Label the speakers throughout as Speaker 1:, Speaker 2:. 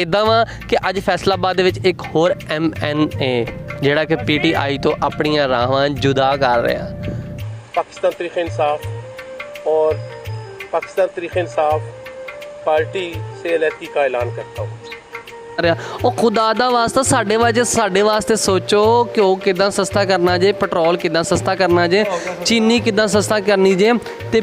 Speaker 1: इदा वा कि अज फैसलाबाद दे विच एक होर MNA जिहड़ा कि PTI तो अपनियां राहां जुदा कर रहा।
Speaker 2: पाकिस्तान तहरीक इंसाफ और पाकिस्तान तहरीक इंसाफ पार्टी से अलहदगी का ऐलान करता हूँ।
Speaker 1: ਉਹ खुदा दा वास्ता साढ़े वास्ते सोचो घ्यो किदां सस्ता करना जे, पेट्रोल किदां सस्ता करना जे, चीनी किदां सस्ता करनी जे। ते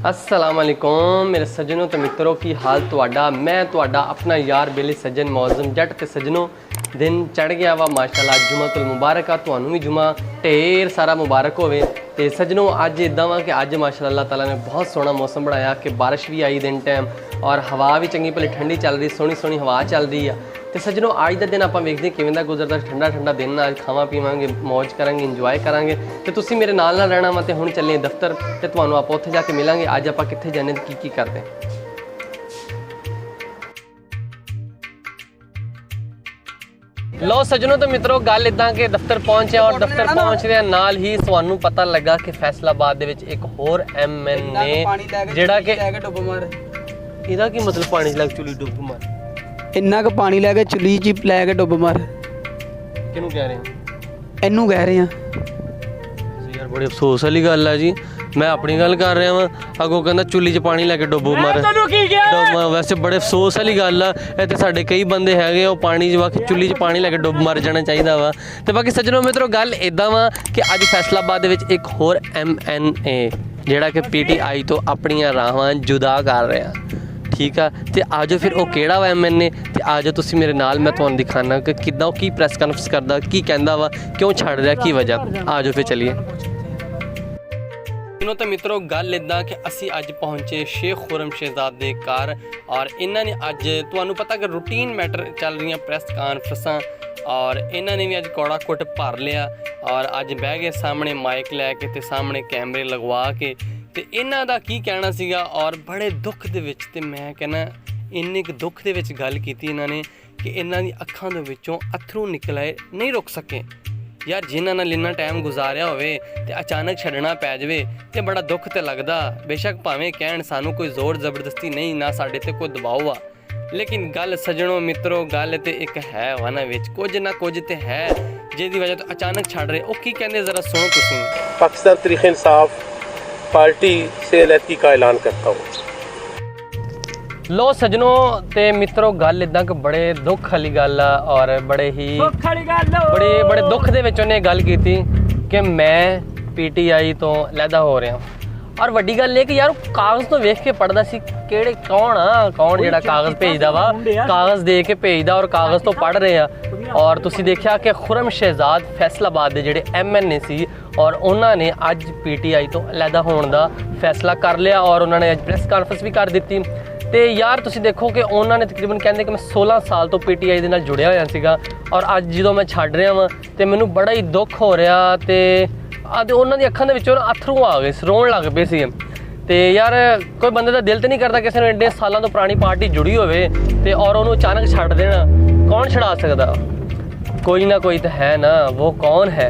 Speaker 1: अस्सलाम वालेकुम मेरे सज्जनों तो मित्रों की हाल तुहाडा। मैं तुहाडा अपना यार बेली सज्जन मौजम जट। ते सज्जनों दिन चढ़ गया वा माशाअल्लाह, जुमातुल मुबारक आ, तुहानू भी जुमा ढेर सारा मुबारक होवे। तो सज्जनों अज इदा वा कि अज माशाअल्लाह अल्लाह ताला ने बहुत सोहना मौसम बनाया कि बारिश भी आई दिन टाइम और हवा भी चंगी भली ठंडी चल रही, सोहनी सोहनी हवा चल रही है। तो सज्जनों अज का दिन आप वेखते किवें दा गुजरदा, ठंडा ठंडा दिन अज खावा पीवांगे, मौज करांगे, इंजॉय करांगे। तो तुसीं मेरे नाल रहना वा। तो हुण चलिए दफ्तर ते तुहानू आपां उत्थे जाके मिलांगे। अज आपां कित्थे जाने ते की करदे। लो सज्जनों तो मित्रों गल इदा कि दफ्तर पहुंचे और दफ्तर पहुंचदे नाल ही तुहानू पता लगा कि फैसलाबाद दे विच एक होर MNA जिहड़ा कि इहदा की मतलब पानी लग चुली डुब मार,
Speaker 3: इन्ना क पानी लैके चुली च लैके डुब मार।
Speaker 1: किनू कह रहे हैं?
Speaker 3: इनू कह रहे हैं
Speaker 1: यार। बड़ी अफसोस वाली गल है जी। मैं अपनी गल कर रहा वा, अगों कहंदा चुली च पानी लैके डुबो मार। वैसे बड़े अफसोस वाली गल आ। इत्थे साडे कई बंदे हैगे वो पानी च बाकी चुली च पानी लैके डुब मार जाना चाहिए वा। तो बाकी सज्जनों मित्रों गल इदां वा कि अज फैसलाबाद दे विच एक होर MNA जिहड़ा कि PTI तो अपनियां राहां जुदा कर रहा। ठीक है, तो आ जाओ फिर वो केड़ा वा MNA, तो आ जाओ तुसीं मेरे नाल, मैं तुहानू दिखाना कि किद्दां की प्रैस कॉन्फ्रेंस करदा, की कहंदा वा, क्यों छड़ रहा, की वजह। आ जाओ फिर चलिए। तो मित्रों गल इदा कि असी अज पहुँचे शेख खुरम शहजाद दे घर और इन्होंने अज तुहानू पता कि रूटीन मैटर चल रही प्रैस कॉन्फ्रेंसां और इन्होंने भी अज कौड़ा कुट भर लिया और अज बह गए सामने माइक लैके ते सामने कैमरे लगवा के। ते इन्हां दा की कहना सीगा और बड़े दुख दे विच, ते मैं कहना इन्ने क दुख दे विच गल कीती इन्होंने कि इन्हां दी अखां दे विचों अथरू निकल आए, नहीं रुक सके। यार जिन्हां नाल इन्ना टाइम गुजारिया होवे ते अचानक छड्डना पै जावे ते बड़ा दुख ते लगदा। बेशक भावें कहण सानू कोई जोर जबरदस्ती नहीं, ना साडे ते कोई दबाव आ, लेकिन गल सज्जणों मित्रों गल ते एक है वा ना विच कुछ ना कुछ ते है जिहदी वजह तो अचानक छड्ड रहे। ओ की कहंदे जरा सुनो तुसीं।
Speaker 2: पाकिस्तान तहरीक इंसाफ पार्टी से अलहदगी का ऐलान करता हूँ।
Speaker 1: लो सज्जनों ते मित्रों गल इदां कि बड़े दुख वाली गल आ और बड़े ही बड़े दुख दे विच उन्हें गल कीती कि मैं PTI तो लैदा हो रहा। और वड्डी गल ये कि यार कागज़ तो वेख के पढ़दा सी किहड़े कौन जिहड़ा कागज़ भेजदा वा, कागज़ दे के भेजदा और कागज़ तो पढ़ रहे आ। और तुसीं देखिया कि खुरम शहजाद फैसलाबाद दे जिहड़े MNA सी और उन्होंने अज PTI तो अलहदा होने का फैसला कर लिया और उन्होंने अज प्रैस कॉन्फ्रेंस भी कर दी। तो यार तुसीं देखो कि उन्होंने तकरीबन कहते कि मैं 16 साल तो PTI दे नाल जुड़िया होया सीगा और अज जो मैं छड्ड रहा वां तो मैनू बड़ा ही दुख हो रहा। तो उन्हों दी अखां दे विचों अथरू आ गए, रोण लग पे सी। तो यार कोई बंदे का दिल तो नहीं करता किसी ने एडे सालों तो पुरानी पार्टी जुड़ी होवे ते और उन्होंने अचानक छड्ड देना। कौन छड़ा सकता? कोई ना कोई तो है ना। वो कौन है?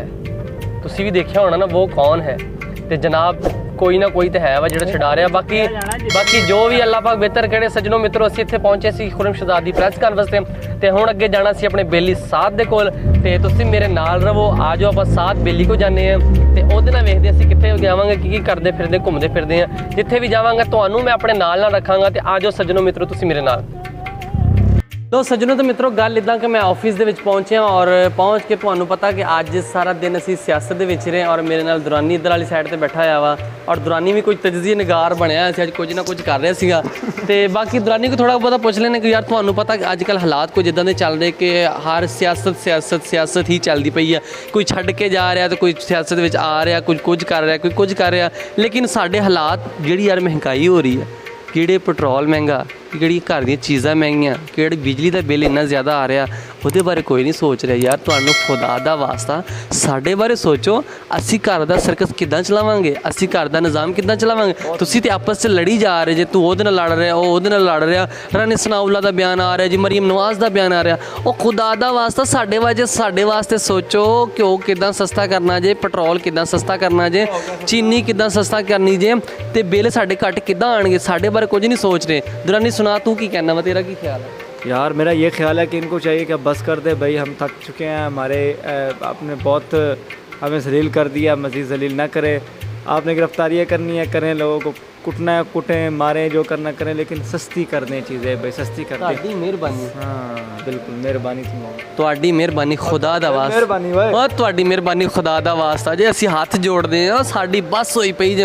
Speaker 1: तुसीं भी देखिया होना ना वो कौन है। तो जनाब कोई ना कोई तो है वा जिहड़ा छड़ा रहा। बाकी जो भी अल्लाह पाक बेहतर करे। सज्जनों मित्रों असीं इत्थे पहुंचे सी खुरम शहजाद दी प्रैस कॉन्फ्रेंस ते हुण अगे जाना सी अपने बेली साथ दे कोल। ते तुसीं मेरे नाल रवो, आ जाओ आपां साथ बेली को जाने आ ते ओहदे नाल वेखदे असीं कित्थे जावांगे, की करदे फिरदे घुमदे फिरदे आ। जिथे भी जावांगा तुहानू मैं अपने नाल रखांगा। ते आ जाओ सज्जनों मित्रों तुसीं मेरे नाल। तो सज्जनों तो मित्रों गल इदा कि मैं ऑफिस दे विच पहुंचे और पहुंच के तुहानू पता कि अज सारा दिन असीं सियासत दे विच रहे और मेरे नाल दुरानी इधर वाली साइड ते बैठा होया वा और दुरानी भी कुछ तजज़िया निगार बनया अज कुछ ना कुछ कर रहा सीगा। ते बाकी दुरानी को थोड़ा बहुत पुछ लेने कि यार तुहानू पता कि अजकल हालात कुछ इदां दे चल रहे कि हर सियासत ही चलती पई है। कोई छड्ड के जा रहा तो कोई सियासत विच आ रहा, कुछ कर रहा, कोई कुछ कर रहा। लेकिन साडे हालात जिहड़ी यार महंगाई हो रही है, किहड़े पेट्रोल महंगा, किहड़ी घर दी चीज़ां महंगियां, किहड़ी बिजली का बिल इन्ना ज़्यादा आ रहा, ਉਹਦੇ ਬਾਰੇ ਕੋਈ नहीं सोच रहा। यार ਤੁਹਾਨੂੰ खुदा ਦਾ वास्ता ਸਾਡੇ ਬਾਰੇ सोचो। ਅਸੀਂ घर ਦਾ ਸਰਕਸ ਕਿੱਦਾਂ ਚਲਾਵਾਂਗੇ, ਅਸੀਂ घर ਦਾ ਨਿਜ਼ਾਮ ਕਿੱਦਾਂ ਚਲਾਵਾਂਗੇ। ਤੁਸੀਂ ਤੇ ਆਪਸ 'ਚ ਲੜੀ ਜਾ ਰਹੇ ਜੇ, ਤੂੰ ਉਹਦੇ ਨਾਲ ਲੜ ਰਿਹਾ, ਉਹ ਉਹਦੇ ਨਾਲ ਲੜ ਰਿਹਾ। ਰਾਣੀ ਸਨਾਉਲਾ ਦਾ ਬਿਆਨ ਆ ਰਿਹਾ ਜੀ, ਮਰੀਮ ਨਵਾਜ਼ ਦਾ ਬਿਆਨ ਆ ਰਿਹਾ। ਉਹ खुदा ਦਾ ਵਾਸਤਾ ਸਾਡੇ ਵਾਸਤੇ सोचो ਘਿਓ ਕਿੱਦਾਂ ਸਸਤਾ ਕਰਨਾ ਜੇ, ਪੈਟਰੋਲ ਕਿੱਦਾਂ ਸਸਤਾ ਕਰਨਾ ਜੇ, ਚੀਨੀ ਕਿੱਦਾਂ ਸਸਤਾ ਕਰਨੀ ਜੇ, ਤੇ ਬਿੱਲ ਸਾਡੇ ਘੱਟ ਕਿੱਦਾਂ ਆਣਗੇ। ਸਾਡੇ ਬਾਰੇ ਕੁਝ ਨਹੀਂ सोच रहे। दुरानी सुना तू की कहना वा, तेरा की ख्याल है?
Speaker 4: यार मेरा ये ख्याल है कि इनको चाहिए कि बस कर दे भाई, हम थक चुके हैं, हमारे आपने बहुत हमें जलील कर दिया, मज़ीद जलील ना करे। आपने गिरफ्तारियाँ करनी है करें, लोगों को कुटना है कुटें, मारें, जो करना करें, लेकिन सस्ती कर दें चीज़ें भाई, सस्ती कर दें।
Speaker 1: ਤੁਹਾਡੀ ਮਿਹਰਬਾਨੀ।
Speaker 4: हाँ बिल्कुल मेहरबानी सुनो।
Speaker 1: ਤੁਹਾਡੀ ਮਿਹਰਬਾਨੀ ਖੁਦਾ ਦਾ ਵਾਸਤਾ।
Speaker 4: ਮਿਹਰਬਾਨੀ ਓਏ।
Speaker 1: ਓ ਤੁਹਾਡੀ ਮਿਹਰਬਾਨੀ ਖੁਦਾ ਦਾ ਵਾਸਤਾ ਜੇ ਅਸੀਂ ਹੱਥ ਜੋੜਦੇ ਆ, ਸਾਡੀ ਬੱਸ ਹੋਈ ਪਈ ਜੇ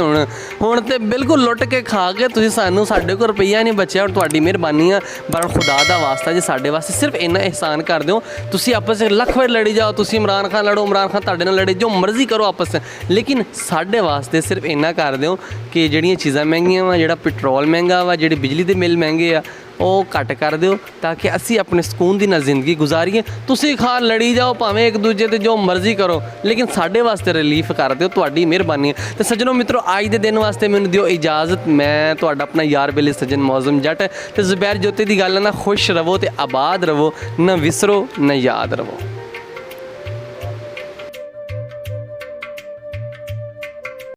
Speaker 1: ਹੁਣ ਤੇ ਬਿਲਕੁਲ ਲੁੱਟ ਕੇ ਖਾ ਕੇ ਤੁਸੀਂ ਸਾਨੂੰ, ਸਾਡੇ ਕੋਲ ਰੁਪਈਆ ਨਹੀਂ ਬਚਿਆ। ਹੁਣ ਤੁਹਾਡੀ ਮਿਹਰਬਾਨੀ ਆ, ਪਰ ਖੁਦਾ ਦਾ ਵਾਸਤਾ ਜੇ ਸਾਡੇ ਵਾਸਤੇ ਸਿਰਫ ਇੰਨਾ ਇਹਸਾਨ ਕਰ ਦਿਓ। ਤੁਸੀਂ ਆਪਸ ਵਿੱਚ ਲੱਖ ਵਾਰ ਲੜੀ ਜਾਓ, ਤੁਸੀਂ ਇਮਰਾਨ ਖਾਨ ਲੜੋ, ਇਮਰਾਨ ਖਾਨ ਤੁਹਾਡੇ ਨਾਲ ਲੜੇ, ਜੋ ਮਰਜ਼ੀ ਕਰੋ ਆਪਸ ਵਿੱਚ, ਲੇਕਿਨ ਸਾਡੇ ਵਾਸਤੇ ਸਿਰਫ ਇੰਨਾ ਕਰ ਦਿਓ ਕਿ ਜਿਹੜੀਆਂ ਚੀਜ਼ਾਂ ਮਹਿੰਗੀਆਂ ਵਾ, ਜਿਹੜਾ ਪੈਟਰੋਲ ਮਹਿੰਗਾ ਵਾ, ਜਿਹੜੇ ਬਿਜਲੀ ਦੇ ਬਿੱਲ ਮਹਿੰਗੇ ਆ, ਉਹ ਘੱਟ ਕਰ ਦਿਓ ਤਾਂ ਕਿ ਅਸੀਂ ਆਪਣੇ ਸਕੂਨ ਦੀ ਨਾਲ ਜ਼ਿੰਦਗੀ ਗੁਜ਼ਾਰੀਏ। ਤੁਸੀਂ ਖਾਨ ਲੜੀ ਜਾਓ ਭਾਵੇਂ ਇੱਕ ਦੂਜੇ ਤੇ ਜੋ ਮਰਜ਼ੀ ਕਰੋ, ਲੇਕਿਨ ਸਾਡੇ ਵਾਸਤੇ ਰਿਲੀਫ ਕਰ ਦਿਓ। ਤੁਹਾਡੀ ਮਿਹਰਬਾਨੀ ਹੈ। ਤੇ ਸੱਜਣੋ ਮਿੱਤਰੋ, ਅੱਜ ਦੇ ਦਿਨ ਵਾਸਤੇ ਮੈਨੂੰ ਦਿਓ ਇਜਾਜ਼ਤ। ਮੈਂ ਤੁਹਾਡਾ ਆਪਣਾ ਯਾਰ ਬੇਲੀ ਸੱਜਣ ਮੌਜ਼ਮ ਜੱਟ ਤੇ ਜ਼ੁਬੈਰ ਜੋਤੀ ਦੀ ਗੱਲ ਨਾ, ਖੁਸ਼ ਰਵੋ ਤੇ ਆਬਾਦ ਰਵੋ, ਨਾ ਵਿਸਰੋ ਨਾ ਯਾਦ ਰਵੋ।